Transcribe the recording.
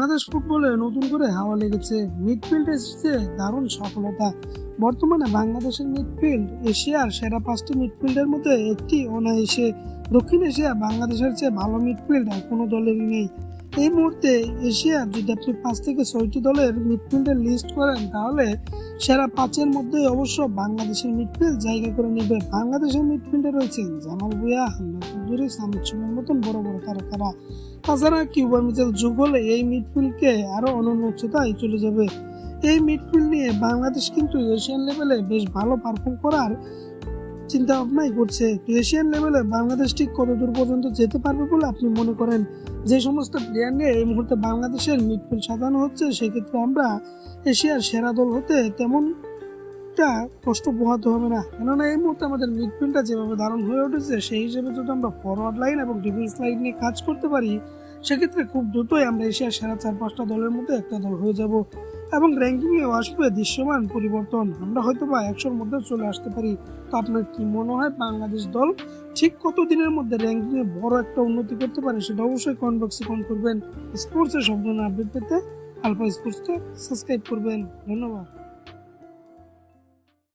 বাংলাদেশ ফুটবলে নতুন করে হাওয়া লেগেছে। মিডফিল্ড এসেছে দারুণ সফলতা। বর্তমানে বাংলাদেশের মিডফিল্ড এশিয়ার সেরা 5টি মিডফিল্ডের মধ্যে একটি অনায়াসে। দক্ষিণ এশিয়া বাংলাদেশের চেয়ে ভালো মিডফিল্ড আর কোনো দলেরই নেই। এই মুহূর্তে এশিয়ার যদি আপনি 5 থেকে 6টি দলের মিডফিল্ডের লিস্ট করেন, তাহলে সেরা 5-এর মধ্যে অবশ্য বাংলাদেশের মিডফিল্ড জায়গা করে নেবে। বাংলাদেশের মিডফিল্ডে রয়েছেন জামাল ভুঁইয়া, হামজা চৌধুরী, সামিদ সুমনের মতন বড় বড় তারকারা। তাছাড়া কিউবা মিচেল যোগ হলে এই মিডফিল্ডকে আরো অনন্য উচ্চতায় চলে যাবে। এই মিডফিল্ড নিয়ে বাংলাদেশ কিন্তু এশিয়ান লেভেলে বেশ ভালো পারফর্ম করার চিন্তা ভাবনাই করছে। তো এশিয়ান লেভেলে বাংলাদেশ ঠিক কত দূর পর্যন্ত যেতে পারবে বলে আপনি মনে করেন? যে সমস্ত প্লেয়ার নিয়ে এই মুহূর্তে বাংলাদেশের মিডফিল্ড সাজানো হচ্ছে, সেক্ষেত্রে আমরা এশিয়ার সেরা দল হতে তেমনটা কষ্ট পোহাতে হবে না। কেননা এই মুহূর্তে আমাদের মিডফিল্ডটা যেভাবে দারুণ হয়ে উঠেছে, সেই হিসেবে যদি আমরা ফরওয়ার্ড লাইন এবং ডিফেন্স লাইন নিয়ে কাজ করতে পারি, সেক্ষেত্রে খুব দ্রুতই আমরা এশিয়ার সেরা 4-5টা দলের মধ্যে একটা দল হয়ে যাব এবং র্যাঙ্কিংয়েও আসবে দৃশ্যমান পরিবর্তন। আমরা হয়তো বা 100-র মধ্যে চলে আসতে পারি। তো আপনার কি মনে হয় বাংলাদেশ দল ঠিক কত দিনের মধ্যে র্যাঙ্কিংয়ে বড় একটা উন্নতি করতে পারে? সেটা অবশ্যই কমেন্ট বক্সে কমেন্ট করবেন। স্পোর্টসের সম্পূর্ণ আপডেট পেতে আলফা স্পোর্টসকে সাবস্ক্রাইব করবেন। ধন্যবাদ।